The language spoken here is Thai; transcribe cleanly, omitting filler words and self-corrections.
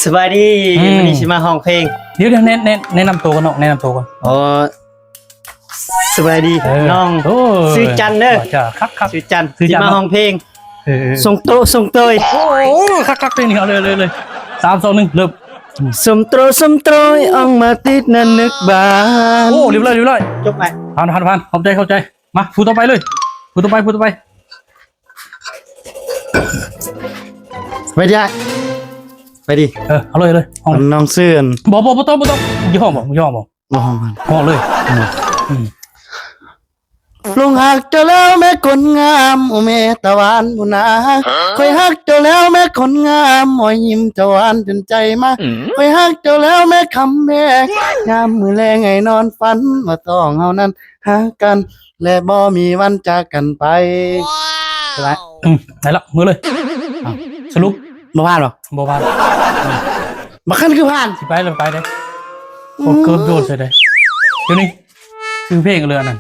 สวัสดีวันนี้ชิมาห้องเพลงเดี๋ยวแนะนำตัวกันเนาะแนะนำตัวกันอ๋อสวัสดีน้องชื่อจันเนอร์ครับชื่อจันชิมาห้องเพลงส่งโตส่งเตยโอ้คักเลยนี่เอาเลย3 2 1เริ่มสมโตสมโตยออกมาติดนั่นนึกบานโอ้เรียบร้อยจบไปผ่านเข้าใจมาพูดต่อไปเลยพูดต่อไปไปดิไปดิเอาเลยห้องน้องเสื่อนบอกต้องยี่ห้อบอกห้องเลยลงหักเจ้าแล้วแม่คนงามโอเมตะวันบุนาคอยหักเจ้าแล้วแม่คนงามมอยยิ้มเจ้าหวานจนใจมาคอยหักเจ้าแล้วแม่คำแม่งามมือแรงไงนอนฝันมาต้องเฮานั้นหากันและบ่มีวันจากกันไปไปไหนละมือเลยสรุปบ่ผ่านหรอบ่ผ่านบ่คันคือผ่านสิไปเลยโคตรเกิร์ฟโดนใช่ไหมเดี๋ยวนี้คือเพลงเลยนั่น